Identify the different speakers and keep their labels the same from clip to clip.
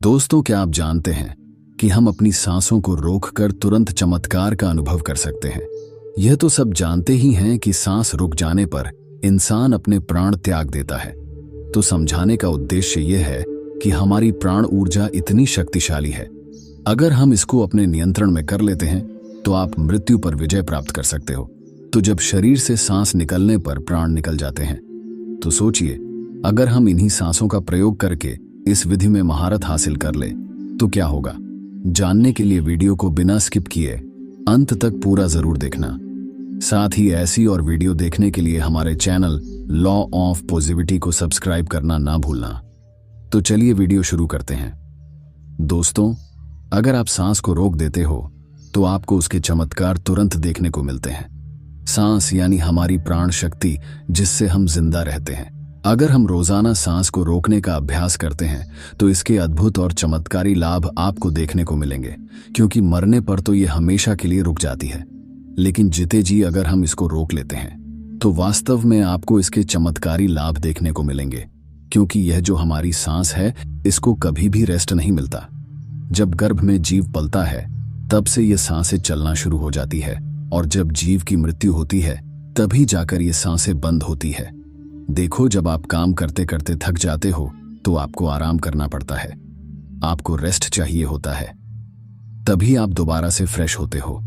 Speaker 1: दोस्तों, क्या आप जानते हैं कि हम अपनी सांसों को रोककर तुरंत चमत्कार का अनुभव कर सकते हैं। यह तो सब जानते ही हैं कि सांस रुक जाने पर इंसान अपने प्राण त्याग देता है। तो समझाने का उद्देश्य यह है कि हमारी प्राण ऊर्जा इतनी शक्तिशाली है, अगर हम इसको अपने नियंत्रण में कर लेते हैं तो आप मृत्यु पर विजय प्राप्त कर सकते हो। तो जब शरीर से सांस निकलने पर प्राण निकल जाते हैं, तो सोचिए, अगर हम इन्हीं सांसों का प्रयोग करके इस विधि में महारत हासिल कर ले तो क्या होगा। जानने के लिए वीडियो को बिना स्किप किए अंत तक पूरा जरूर देखना। साथ ही ऐसी और वीडियो देखने के लिए हमारे चैनल लॉ ऑफ पॉजिटिविटी को सब्सक्राइब करना ना भूलना। तो चलिए वीडियो शुरू करते हैं। दोस्तों, अगर आप सांस को रोक देते हो तो आपको उसके चमत्कार तुरंत देखने को मिलते हैं। सांस यानी हमारी प्राण शक्ति, जिससे हम जिंदा रहते हैं। अगर हम रोजाना सांस को रोकने का अभ्यास करते हैं तो इसके अद्भुत और चमत्कारी लाभ आपको देखने को मिलेंगे, क्योंकि मरने पर तो ये हमेशा के लिए रुक जाती है, लेकिन जीते जी अगर हम इसको रोक लेते हैं तो वास्तव में आपको इसके चमत्कारी लाभ देखने को मिलेंगे, क्योंकि यह जो हमारी सांस है, इसको कभी भी रेस्ट नहीं मिलता। जब गर्भ में जीव पलता है तब से ये सांसें चलना शुरू हो जाती है, और जब जीव की मृत्यु होती है तभी जाकर ये सांसें बंद होती है। देखो, जब आप काम करते करते थक जाते हो तो आपको आराम करना पड़ता है, आपको रेस्ट चाहिए होता है, तभी आप दोबारा से फ्रेश होते हो।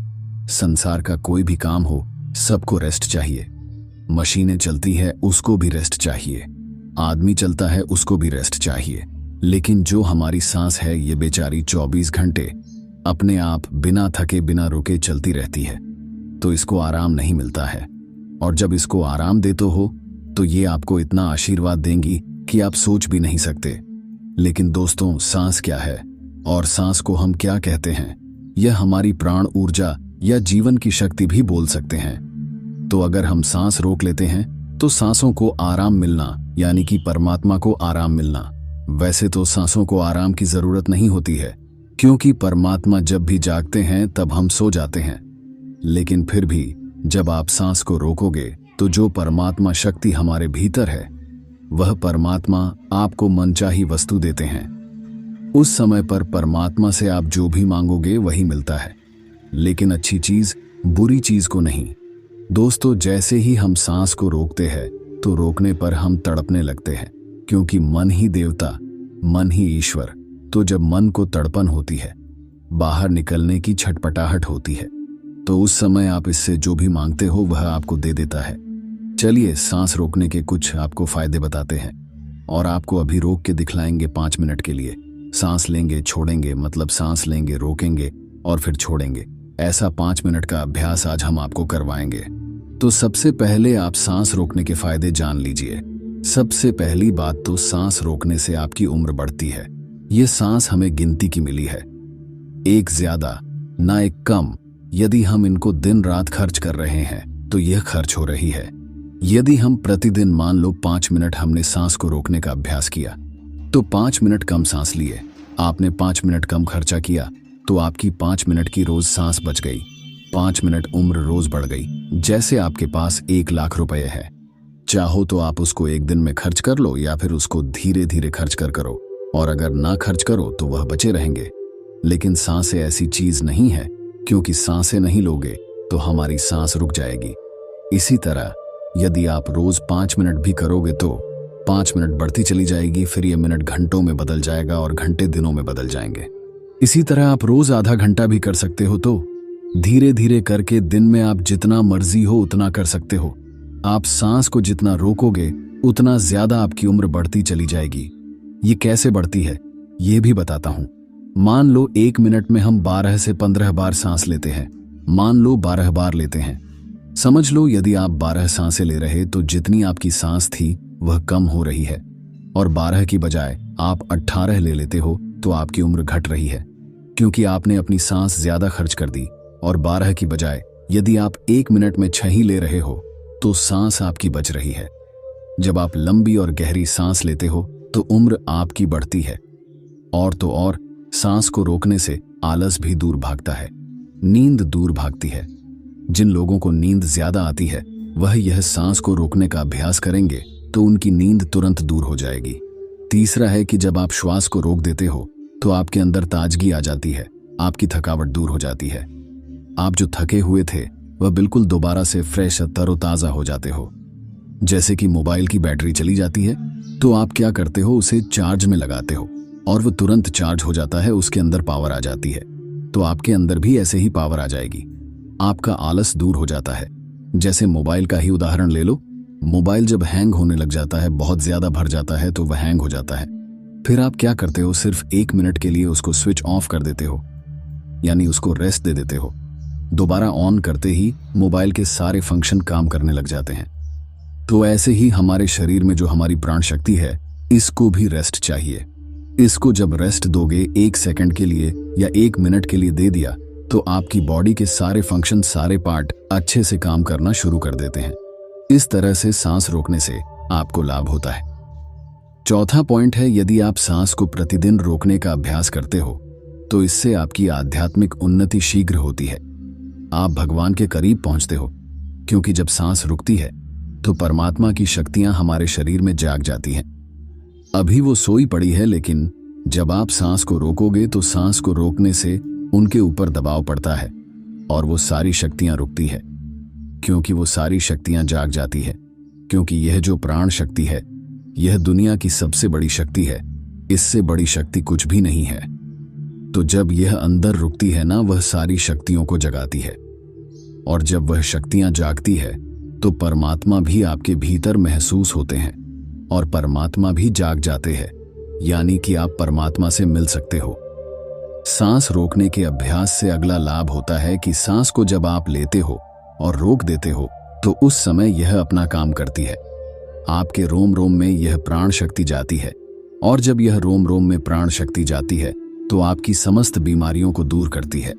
Speaker 1: संसार का कोई भी काम हो, सबको रेस्ट चाहिए। मशीनें चलती है, उसको भी रेस्ट चाहिए। आदमी चलता है, उसको भी रेस्ट चाहिए। लेकिन जो हमारी सांस है, ये बेचारी 24 घंटे अपने आप बिना थके बिना रुके चलती रहती है, तो इसको आराम नहीं मिलता है। और जब इसको आराम देते हो तो ये आपको इतना आशीर्वाद देंगी कि आप सोच भी नहीं सकते। लेकिन दोस्तों, सांस क्या है और सांस को हम क्या कहते हैं? यह हमारी प्राण ऊर्जा या जीवन की शक्ति भी बोल सकते हैं। तो अगर हम सांस रोक लेते हैं तो सांसों को आराम मिलना, यानी कि परमात्मा को आराम मिलना। वैसे तो सांसों को आराम की जरूरत नहीं होती है, क्योंकि परमात्मा जब भी जागते हैं तब हम सो जाते हैं। लेकिन फिर भी जब आप सांस को रोकोगे तो जो परमात्मा शक्ति हमारे भीतर है, वह परमात्मा आपको मनचाही वस्तु देते हैं। उस समय पर परमात्मा से आप जो भी मांगोगे वही मिलता है, लेकिन अच्छी चीज बुरी चीज को नहीं। दोस्तों, जैसे ही हम सांस को रोकते हैं तो रोकने पर हम तड़पने लगते हैं, क्योंकि मन ही देवता, मन ही ईश्वर। तो जब मन को तड़पन होती है, बाहर निकलने की छटपटाहट होती है, तो उस समय आप इससे जो भी मांगते हो वह आपको दे देता है। चलिए, सांस रोकने के कुछ आपको फायदे बताते हैं, और आपको अभी रोक के दिखलाएंगे 5 मिनट के लिए। सांस लेंगे, छोड़ेंगे, मतलब सांस लेंगे, रोकेंगे और फिर छोड़ेंगे। ऐसा 5 मिनट का अभ्यास आज हम आपको करवाएंगे। तो सबसे पहले आप सांस रोकने के फायदे जान लीजिए। सबसे पहली बात तो, सांस रोकने से आपकी उम्र बढ़ती है। ये सांस हमें गिनती की मिली है, एक ज्यादा ना एक कम। यदि हम इनको दिन रात खर्च कर रहे हैं तो यह खर्च हो रही है। यदि हम प्रतिदिन मान लो 5 मिनट हमने सांस को रोकने का अभ्यास किया, तो 5 मिनट कम सांस लिए, आपने 5 मिनट कम खर्चा किया, तो आपकी 5 मिनट की रोज सांस बच गई। 5 मिनट उम्र रोज बढ़ गई। जैसे आपके पास 1 लाख रुपए है, चाहो तो आप उसको एक दिन में खर्च कर लो, या फिर उसको धीरे धीरे खर्च कर करो, और अगर ना खर्च करो तो वह बचे रहेंगे। लेकिन सांसें ऐसी चीज नहीं है, क्योंकि सांसें नहीं लोगे तो हमारी सांस रुक जाएगी। इसी तरह यदि आप रोज 5 मिनट भी करोगे तो 5 मिनट बढ़ती चली जाएगी, फिर ये मिनट घंटों में बदल जाएगा और घंटे दिनों में बदल जाएंगे। इसी तरह आप रोज आधा घंटा भी कर सकते हो, तो धीरे धीरे करके दिन में आप जितना मर्जी हो उतना कर सकते हो। आप सांस को जितना रोकोगे उतना ज्यादा आपकी उम्र बढ़ती चली जाएगी। ये कैसे बढ़ती है ये भी बताता हूं। मान लो 1 मिनट में हम 12 से 15 बार सांस लेते हैं। मान लो 12 बार लेते हैं। समझ लो यदि आप 12 सांसें ले रहे तो जितनी आपकी सांस थी वह कम हो रही है, और 12 की बजाय आप 18 ले लेते हो तो आपकी उम्र घट रही है, क्योंकि आपने अपनी सांस ज्यादा खर्च कर दी। और 12 की बजाय यदि आप 1 मिनट में 6 ही ले रहे हो तो सांस आपकी बच रही है। जब आप लंबी और गहरी सांस लेते हो तो उम्र आपकी बढ़ती है। और तो और, सांस को रोकने से आलस भी दूर भागता है, नींद दूर भागती है। जिन लोगों को नींद ज्यादा आती है वह यह सांस को रोकने का अभ्यास करेंगे तो उनकी नींद तुरंत दूर हो जाएगी। तीसरा है कि जब आप श्वास को रोक देते हो तो आपके अंदर ताजगी आ जाती है, आपकी थकावट दूर हो जाती है। आप जो थके हुए थे वह बिल्कुल दोबारा से फ्रेश तरोताजा हो जाते हो। जैसे कि मोबाइल की बैटरी चली जाती है तो आप क्या करते हो, उसे चार्ज में लगाते हो और वो तुरंत चार्ज हो जाता है, उसके अंदर पावर आ जाती है। तो आपके अंदर भी ऐसे ही पावर आ जाएगी, आपका आलस दूर हो जाता है। जैसे मोबाइल का ही उदाहरण ले लो, मोबाइल जब हैंग होने लग जाता है, बहुत ज्यादा भर जाता है तो वह हैंग हो जाता है। फिर आप क्या करते हो, सिर्फ 1 मिनट के लिए उसको स्विच ऑफ कर देते हो, यानी उसको रेस्ट दे देते हो। दोबारा ऑन करते ही मोबाइल के सारे फंक्शन काम करने लग जाते हैं। तो ऐसे ही हमारे शरीर में जो हमारी प्राण शक्ति है, इसको भी रेस्ट चाहिए। इसको जब रेस्ट दोगे 1 सेकंड के लिए या 1 मिनट के लिए दे दिया, तो आपकी बॉडी के सारे फंक्शन, सारे पार्ट अच्छे से काम करना शुरू कर देते हैं। इस तरह से सांस रोकने से आपको लाभ होता है। चौथा पॉइंट है, यदि आप सांस को प्रतिदिन रोकने का अभ्यास करते हो तो इससे आपकी आध्यात्मिक उन्नति शीघ्र होती है। आप भगवान के करीब पहुंचते हो, क्योंकि जब सांस रुकती है तो परमात्मा की शक्तियां हमारे शरीर में जाग जाती हैं। अभी वो सोई पड़ी है, लेकिन जब आप सांस को रोकोगे तो सांस को रोकने से उनके ऊपर दबाव पड़ता है और वो सारी शक्तियां रुकती है, क्योंकि वो सारी शक्तियां जाग जाती है। क्योंकि यह जो प्राण शक्ति है, यह दुनिया की सबसे बड़ी शक्ति है, इससे बड़ी शक्ति कुछ भी नहीं है। तो जब यह अंदर रुकती है ना, वह सारी शक्तियों को जगाती है, और जब वह शक्तियां जागती है तो परमात्मा भी आपके भीतर महसूस होते हैं और परमात्मा भी जाग जाते हैं, यानी कि आप परमात्मा से मिल सकते हो। सांस रोकने के अभ्यास से अगला लाभ होता है कि सांस को जब आप लेते हो और रोक देते हो तो उस समय यह अपना काम करती है। आपके रोम रोम में यह प्राण शक्ति जाती है, और जब यह रोम रोम में प्राण शक्ति जाती है तो आपकी समस्त बीमारियों को दूर करती है।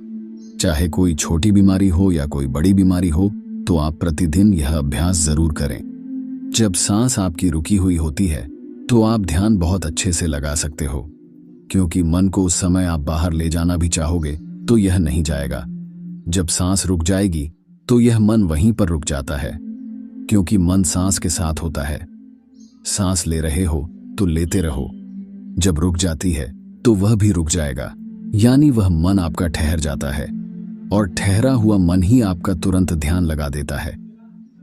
Speaker 1: चाहे कोई छोटी बीमारी हो या कोई बड़ी बीमारी हो, तो आप प्रतिदिन यह अभ्यास जरूर करें। जब सांस आपकी रुकी हुई होती है तो आप ध्यान बहुत अच्छे से लगा सकते हो, क्योंकि मन को उस समय आप बाहर ले जाना भी चाहोगे तो यह नहीं जाएगा। जब सांस रुक जाएगी तो यह मन वहीं पर रुक जाता है, क्योंकि मन सांस के साथ होता है। सांस ले रहे हो तो लेते रहो, जब रुक जाती है तो वह भी रुक जाएगा, यानी वह मन आपका ठहर जाता है, और ठहरा हुआ मन ही आपका तुरंत ध्यान लगा देता है,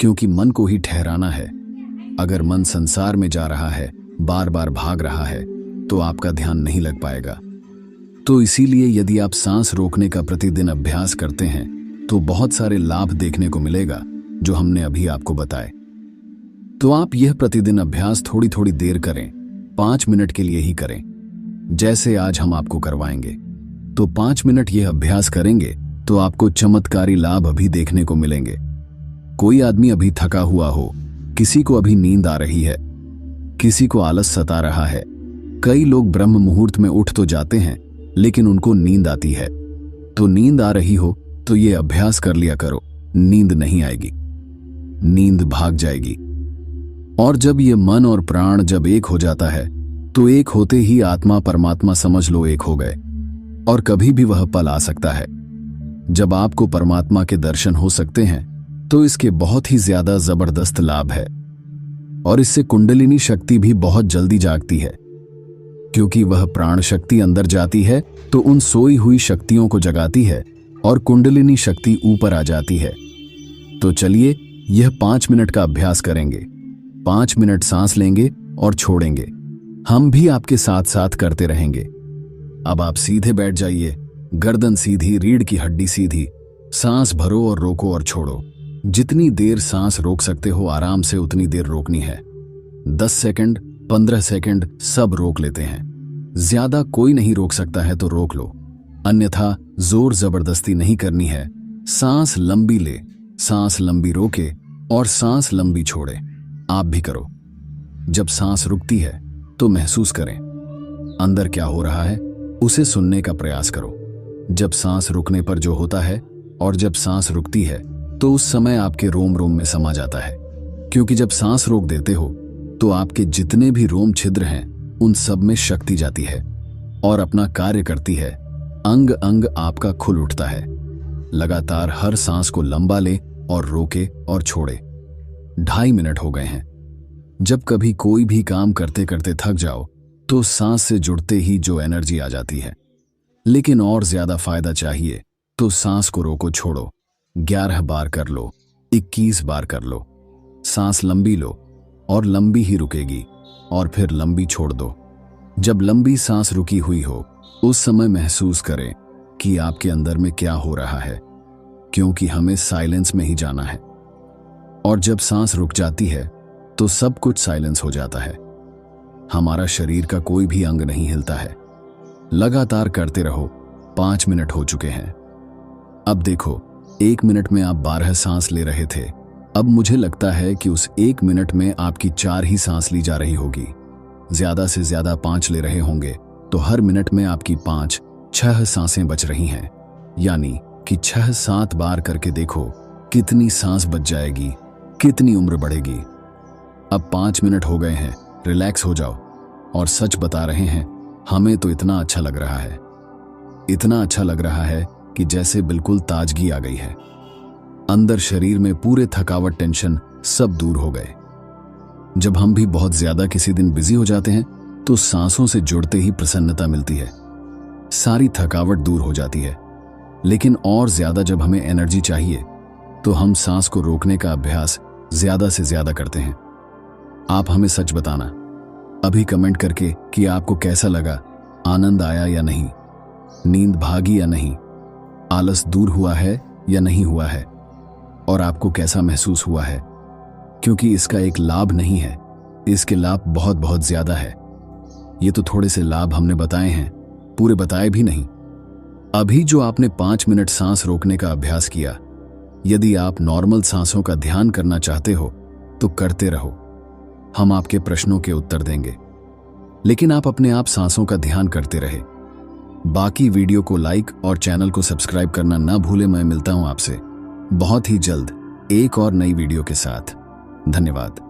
Speaker 1: क्योंकि मन को ही ठहराना है। अगर मन संसार में जा रहा है, बार बार भाग रहा है, तो आपका ध्यान नहीं लग पाएगा। तो इसीलिए यदि आप सांस रोकने का प्रतिदिन अभ्यास करते हैं तो बहुत सारे लाभ देखने को मिलेगा, जो हमने अभी आपको बताए। तो आप यह प्रतिदिन अभ्यास थोड़ी थोड़ी देर करें, 5 मिनट के लिए ही करें, जैसे आज हम आपको करवाएंगे। तो 5 मिनट यह अभ्यास करेंगे तो आपको चमत्कारी लाभ अभी देखने को मिलेंगे। कोई आदमी अभी थका हुआ हो, किसी को अभी नींद आ रही है, किसी को आलस सता रहा है। कई लोग ब्रह्म मुहूर्त में उठ तो जाते हैं, लेकिन उनको नींद आती है। तो नींद आ रही हो तो ये अभ्यास कर लिया करो, नींद नहीं आएगी, नींद भाग जाएगी। और जब ये मन और प्राण जब एक हो जाता है तो एक होते ही आत्मा परमात्मा समझ लो एक हो गए, और कभी भी वह पल आ सकता है जब आपको परमात्मा के दर्शन हो सकते हैं। तो इसके बहुत ही ज्यादा जबरदस्त लाभ है, और इससे कुंडलिनी शक्ति भी बहुत जल्दी जागती है, क्योंकि वह प्राण शक्ति अंदर जाती है तो उन सोई हुई शक्तियों को जगाती है और कुंडलिनी शक्ति ऊपर आ जाती है। तो चलिए यह 5 मिनट का अभ्यास करेंगे। 5 मिनट सांस लेंगे और छोड़ेंगे, हम भी आपके साथ साथ करते रहेंगे। अब आप सीधे बैठ जाइए, गर्दन सीधी, रीढ़ की हड्डी सीधी, सांस भरो और रोको और छोड़ो। जितनी देर सांस रोक सकते हो आराम से उतनी देर रोकनी है। 10 सेकंड, 15 सेकंड सब रोक लेते हैं। ज्यादा कोई नहीं रोक सकता है तो रोक लो, अन्यथा जोर जबरदस्ती नहीं करनी है। सांस लंबी ले, सांस लंबी रोके और सांस लंबी छोड़े। आप भी करो। जब सांस रुकती है तो महसूस करें अंदर क्या हो रहा है, उसे सुनने का प्रयास करो। जब सांस रुकने पर जो होता है और जब सांस रुकती है तो उस समय आपके रोम रोम में समा जाता है, क्योंकि जब सांस रोक देते हो तो आपके जितने भी रोम छिद्र हैं उन सब में शक्ति जाती है और अपना कार्य करती है। अंग अंग आपका खुल उठता है। लगातार हर सांस को लंबा ले और रोके और छोड़े। 2.5 मिनट हो गए हैं। जब कभी कोई भी काम करते करते थक जाओ तो सांस से जुड़ते ही जो एनर्जी आ जाती है। लेकिन और ज्यादा फायदा चाहिए तो सांस को रोको, छोड़ो। 11 बार कर लो, 21 बार कर लो। सांस लंबी लो और लंबी ही रुकेगी, और फिर लंबी छोड़ दो। जब लंबी सांस रुकी हुई हो उस समय महसूस करें कि आपके अंदर में क्या हो रहा है, क्योंकि हमें साइलेंस में ही जाना है। और जब सांस रुक जाती है तो सब कुछ साइलेंस हो जाता है। हमारा शरीर का कोई भी अंग नहीं हिलता है। लगातार करते रहो। 5 मिनट हो चुके हैं। अब देखो, 1 मिनट में आप 12 सांस ले रहे थे। अब मुझे लगता है कि उस 1 मिनट में आपकी 4 ही सांस ली जा रही होगी। ज्यादा से ज्यादा 5 ले रहे होंगे, तो हर मिनट में आपकी 5-6 सांसें बच रही हैं। यानी कि 6-7 बार करके देखो कितनी सांस बच जाएगी, कितनी उम्र बढ़ेगी। अब 5 मिनट हो गए हैं, रिलैक्स हो जाओ। और सच बता रहे हैं, हमें तो इतना अच्छा लग रहा है, इतना अच्छा लग रहा है कि जैसे बिल्कुल ताजगी आ गई है। अंदर शरीर में पूरे थकावट, टेंशन सब दूर हो गए। जब हम भी बहुत ज्यादा किसी दिन बिजी हो जाते हैं तो सांसों से जुड़ते ही प्रसन्नता मिलती है, सारी थकावट दूर हो जाती है। लेकिन और ज्यादा जब हमें एनर्जी चाहिए तो हम सांस को रोकने का अभ्यास ज्यादा से ज्यादा करते हैं। आप हमें सच बताना अभी कमेंट करके कि आपको कैसा लगा, आनंद आया या नहीं, नींद भागी या नहीं, आलस दूर हुआ है या नहीं हुआ है, और आपको कैसा महसूस हुआ है। क्योंकि इसका एक लाभ नहीं है, इसके लाभ बहुत बहुत ज्यादा है। ये तो थोड़े से लाभ हमने बताए हैं, पूरे बताए भी नहीं। अभी जो आपने 5 मिनट सांस रोकने का अभ्यास किया, यदि आप नॉर्मल सांसों का ध्यान करना चाहते हो तो करते रहो, हम आपके प्रश्नों के उत्तर देंगे। लेकिन आप अपने आप सांसों का ध्यान करते रहे। बाकी वीडियो को लाइक और चैनल को सब्सक्राइब करना ना भूले। मैं मिलता हूं आपसे बहुत ही जल्द एक और नई वीडियो के साथ। धन्यवाद।